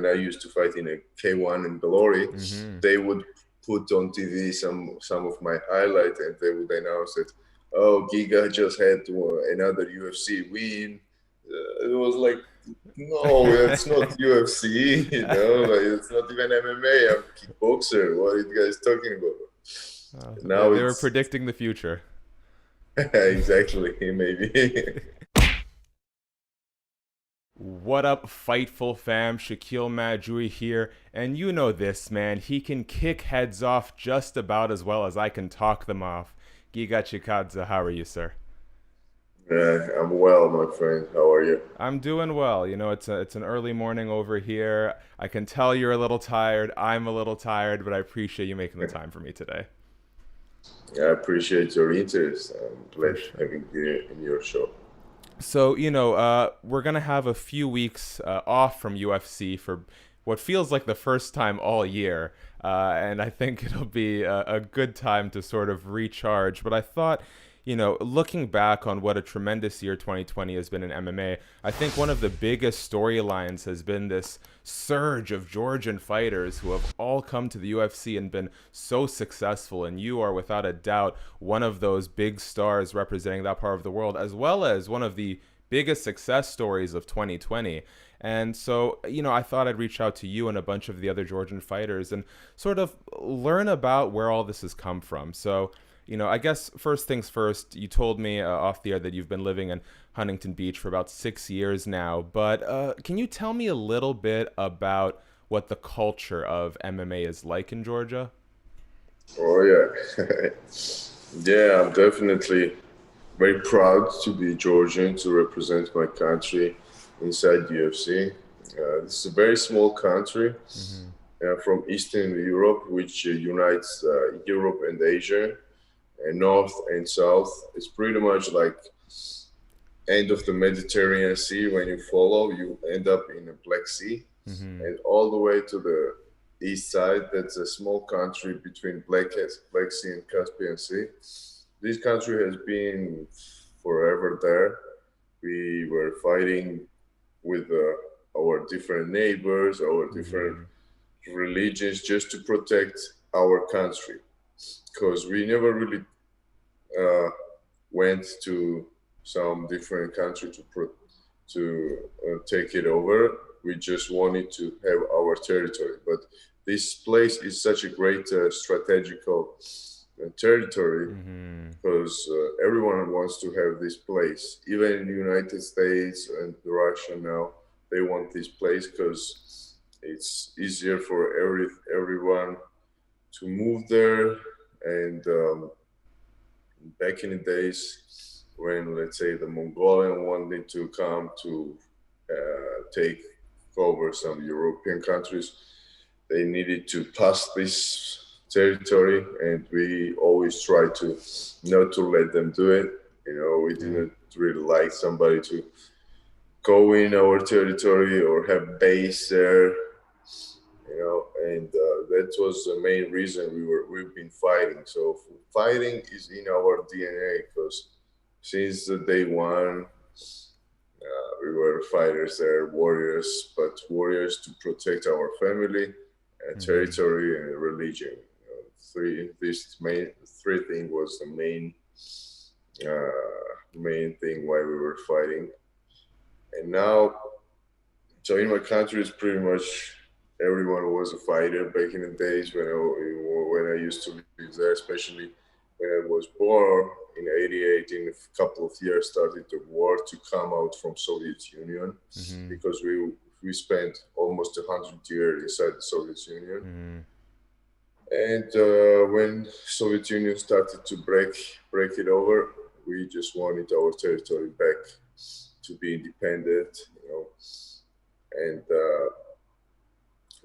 when I used to fight in a K1 in Bellator, Mm-hmm. they would put on TV some of my highlight, and they would announce that, oh, Giga just had another UFC win. It was like, no, it's not UFC, like it's not even MMA. I'm kickboxer. What are you guys talking about? They, Now they were it's predicting the future. exactly maybe. What up, Fightful fam? Shakiel Mahjouri here, and you know this, man. He can kick heads off just about as well as I can talk them off. Giga Chikadze, how are you, sir? I'm well, my friend. How are you? I'm doing well. You know, it's an early morning over here. I can tell you're a little tired. I'm a little tired, but I appreciate you making the time for me today. I appreciate your interest. I'm For glad sure. having you in your show. So, we're going to have a few weeks off from UFC for what feels like the first time all year. And I think it'll be a good time to sort of recharge. But I thought, looking back on what a tremendous year 2020 has been in MMA, I think one of the biggest storylines has been this surge of Georgian fighters who have all come to the UFC and been so successful. And you are, without a doubt, one of those big stars representing that part of the world, as well as one of the biggest success stories of 2020. And so, I thought I'd reach out to you and a bunch of the other Georgian fighters and sort of learn about where all this has come from. So, I guess first things first, you told me off the air that you've been living in Huntington Beach for about 6 years now. But can you tell me a little bit about what the culture of MMA is like in Georgia? Oh yeah, yeah. I'm definitely very proud to be Georgian to represent my country inside UFC. This is a very small country Mm-hmm. from Eastern Europe, which unites Europe and Asia, and North and South. It's pretty much like end of the Mediterranean Sea. When you follow, you end up in the Black Sea, Mm-hmm. and all the way to the east side. That's a small country between Black Sea and Caspian Sea. This country has been forever there. We were fighting with our different neighbors, our different Mm-hmm. religions, just to protect our country. Because we never really uh, went to some different country to take it over. We just wanted to have our territory, but this place is such a great strategical territory Mm-hmm. because everyone wants to have this place. Even in the United States and Russia now, they want this place because it's easier for everyone to move there. And back in the days when, let's say, the Mongolian wanted to come to take over some European countries, they needed to pass this territory, and we always try to not to let them do it. We Yeah. didn't really like somebody to go in our territory or have base there. And that was the main reason we've been fighting. So fighting is in our DNA because since the day one, we were fighters there, warriors, but warriors to protect our family, Mm-hmm. territory, and religion. This main three thing was the main thing why we were fighting. And now, so in my country, it's pretty much everyone was a fighter back in the days when I used to live there, especially when I was born in '88. In a couple of years, started the war to come out from Soviet Union Mm-hmm. because we spent almost 100 years inside the Soviet Union. Mm-hmm. And when Soviet Union started to break it over, we just wanted our territory back to be independent. And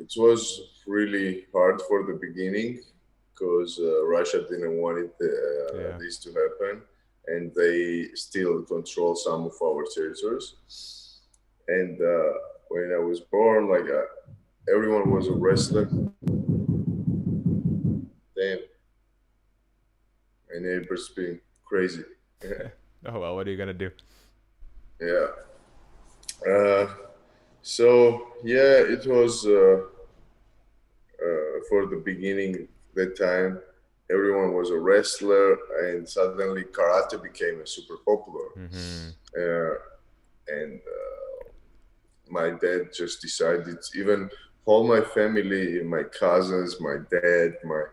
it was really hard for the beginning because Russia didn't want Yeah. this to happen, and they still control some of our territories. And when I was born, like everyone was a wrestler. Damn, my neighbors being crazy. Oh well, what are you gonna do? Yeah. Uh, So yeah, it was for the beginning. That time, everyone was a wrestler, and suddenly karate became super popular. Mm-hmm. Uh, and my dad just decided, even all my family, my cousins, my dad, my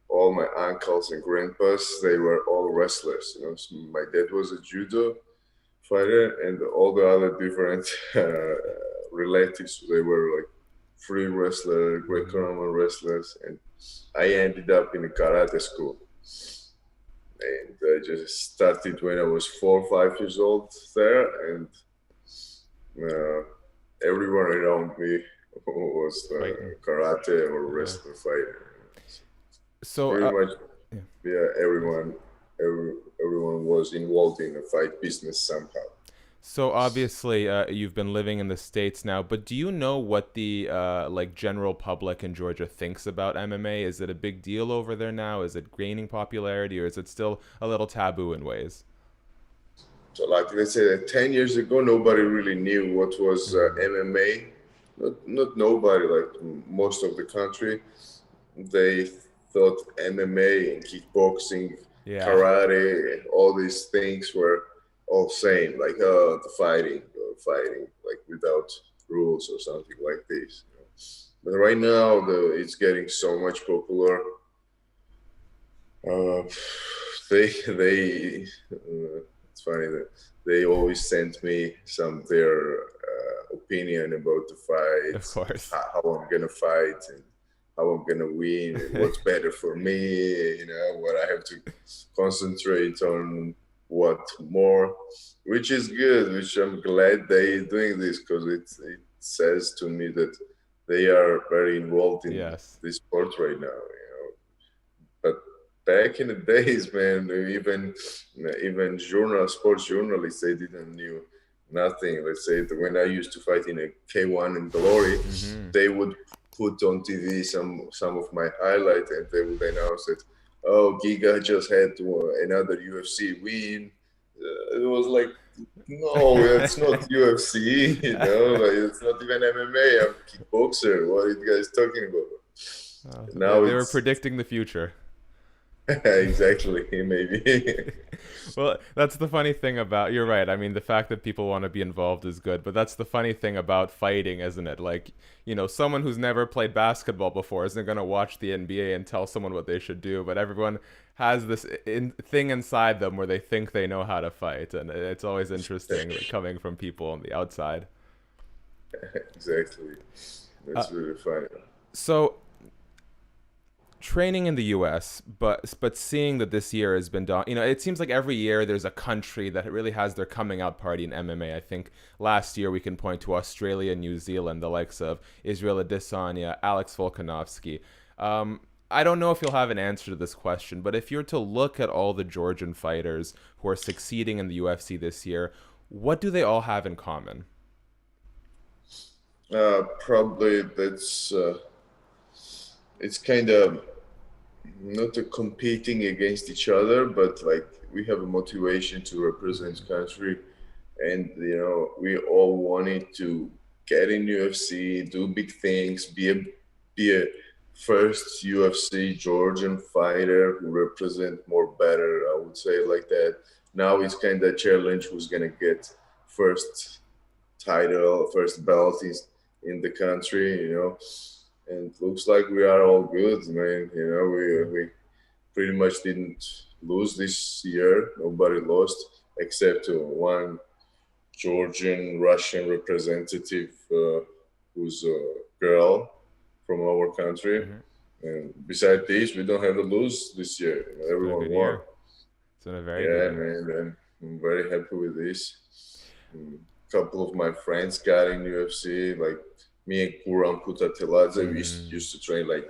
all my uncles and grandpas, they were all wrestlers. You know, so my dad was a judo fighter, and all the other different relatives, they were like free wrestler, Mm-hmm. Greco-Roman wrestlers, and I ended up in a karate school. And I just started when I was 4 or 5 years old there, and uh, everyone around me was Fighting. karate or Yeah. wrestler fighter. So, Pretty much, yeah. yeah, everyone was involved in a fight business somehow. So obviously, you've been living in the States now, but do you know what the like general public in Georgia thinks about MMA? Is it a big deal over there now? Is it gaining popularity, or is it still a little taboo in ways? So, like let's say that 10 years ago, nobody really knew what was Mm. MMA. Not nobody, like most of the country, they thought MMA and kickboxing, Yeah. karate, all these things were all same, like the fighting, like without rules or something like this. You know. But right now, it's getting so much popular. Uh, they it's funny that they always send me some their opinion about the Of fight, course. how I'm gonna fight, and how I'm gonna win, and what's better for me. You know what I have to concentrate on, what more, which is good. Which I'm glad they doing this because it says to me that they are very involved in Yes. this sport right now. But back in the days, man, even sports journalists, they didn't knew nothing. Let's say that when I used to fight in a K1 in Glory, Mm-hmm. they would put on TV some of my highlight, and they would announce that, oh, Giga just had another UFC win. It was like, no, it's not UFC, like it's not even MMA. I'm a kickboxer. What are you guys talking about? Now They were it's predicting the future. exactly, maybe. Well, that's the funny thing about, you're right. I mean, the fact that people want to be involved is good, but that's the funny thing about fighting, isn't it? Like, someone who's never played basketball before isn't going to watch the NBA and tell someone what they should do, but everyone has this thing inside them where they think they know how to fight, and it's always interesting coming from people on the outside. Exactly. Uh, That's really funny. so training in the U.S., but seeing that this year has been done, it seems like every year there's a country that really has their coming out party in MMA. I think last year we can point to Australia, New Zealand, the likes of Israel Adesanya, Alex Volkanovski. I don't know if you'll have an answer to this question, but if you're to look at all the Georgian fighters who are succeeding in the UFC this year, what do they all have in common? Probably it's kind of not a competing against each other, but like we have a motivation to represent Mm-hmm. country, and we all wanted to get in UFC, do big things, be a first UFC Georgian fighter who represent more better. I would say like that. Now it's kind of challenge who's gonna get first title, first belt in the country. And looks like we are all good, man. We pretty much didn't lose this year. Nobody lost except one Georgian Russian representative who's a girl from our country. Mm-hmm. And besides this, we don't have a lose this year. It's been a Everyone good won. year. It's been a very good Yeah, year. man. I'm very happy with this. A couple of my friends got in UFC, like me and Kuram Kutateladze. We Mm-hmm. used to train like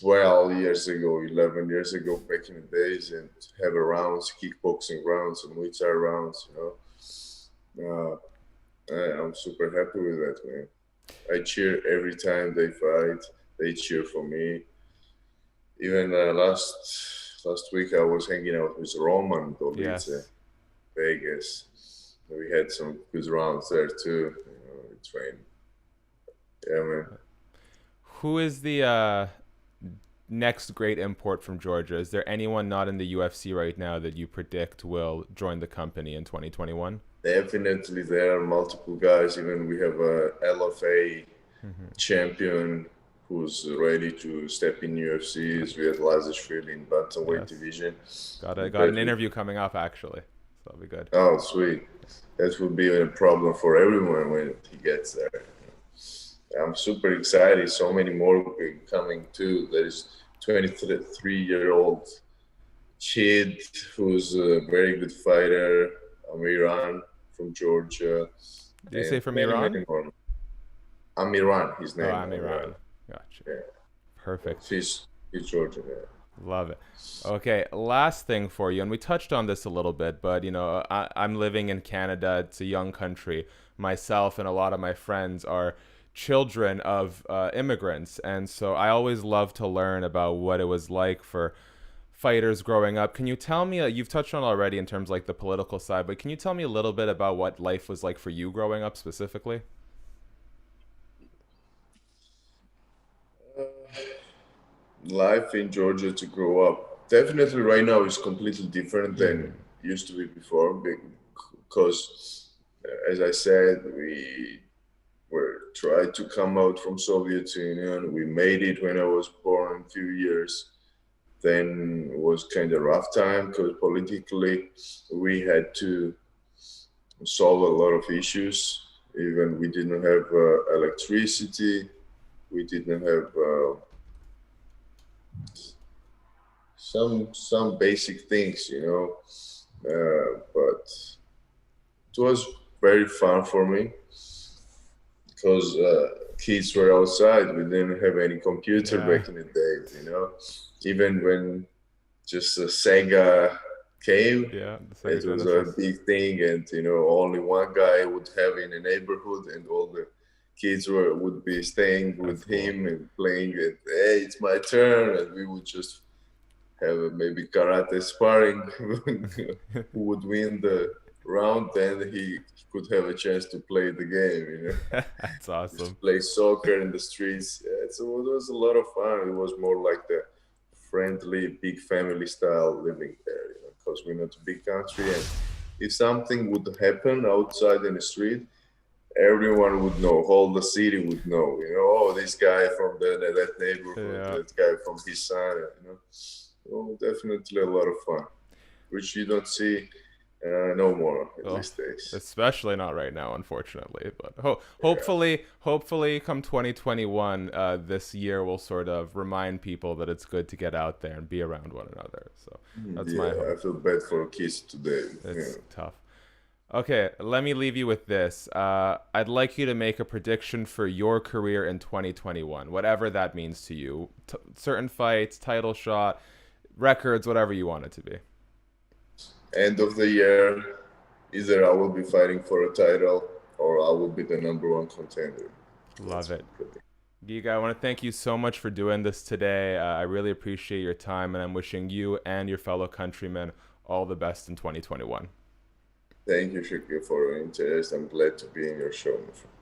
12 years ago, 11 years ago, back in the days, and have a rounds, kickboxing rounds, and Muay Thai rounds. I'm super happy with that, man. I cheer every time they fight. They cheer for me. Even last week, I was hanging out with Roman Dolice, Yes. Vegas. We had some good rounds there too. train. Yeah, man. Who is the next great import from Georgia? Is there anyone not in the UFC right now that you predict will join the company in 2021? Definitely, there are multiple guys. Even we have a LFA Mm-hmm. champion who's ready to step in UFC. Is with Lazarishvili in bantamweight Yes. division. Got an That would, interview coming up actually, so that'll be good. oh, sweet. That would be a problem for everyone when he gets there. I'm super excited. So many more coming too. There is 23-year-old kid who's a very good fighter, Amiran from Georgia, Did you say and from many, Iran? many more. Amiran, his Oh, name, I'm Amiran. Iran. Gotcha. Yeah, Perfect. he's Georgian. Yeah. Love it. Okay, last thing for you, and we touched on this a little bit, but I'm living in Canada. It's a young country. Myself and a lot of my friends are children of immigrants, and so I always love to learn about what it was like for fighters growing up. Can you tell me? You've touched on it already in terms of, like, the political side, but can you tell me a little bit about what life was like for you growing up specifically? Life in Georgia to grow up. Definitely, right now is completely different than Mm-hmm. used to be before because, as I said, we were tried to come out from Soviet Union. We made it when I was born, a few years. Then it was kind of rough time because politically we had to solve a lot of issues. Even we didn't have electricity. We didn't have some basic things, but it was very fun for me because kids were outside. We didn't have any computer Yeah. back in the days. Even when just a Sega came, Yeah, the Sega it was a Genesis. big thing, and only one guy would have in a neighborhood, and all the kids would be staying That's with cool. him and playing it. Hey, it's my turn, and we would just have maybe karate sparring. Who would win the round, then he could have a chance to play the game. That's Used to awesome. play soccer in the streets. Yeah, so it was a lot of fun. It was more like the friendly, big family style living there, because we're not a big country. And if something would happen outside in the street, everyone would know. Whole the city would know. Oh, this guy from that neighborhood, Yeah. that guy from his side. So definitely a lot of fun, which you don't see no more at Well, these days. especially not right now, unfortunately. But Yeah. hopefully, come 2021, this year will sort of remind people that it's good to get out there and be around one another. So that's my Yeah, I hope. feel bad for kids today. It's tough. Okay, let me leave you with this. I'd like you to make a prediction for your career in 2021, whatever that means to you. Certain fights, title shot, records, whatever you want it to be. End of the year, either I will be fighting for a title or I will be the number one contender. Love That's my it. prediction. Giga, I want to thank you so much for doing this today. I really appreciate your time, and I'm wishing you and your fellow countrymen all the best in 2021. Thank you, Shakiel, for your interest. I'm glad to be in your show, my friend.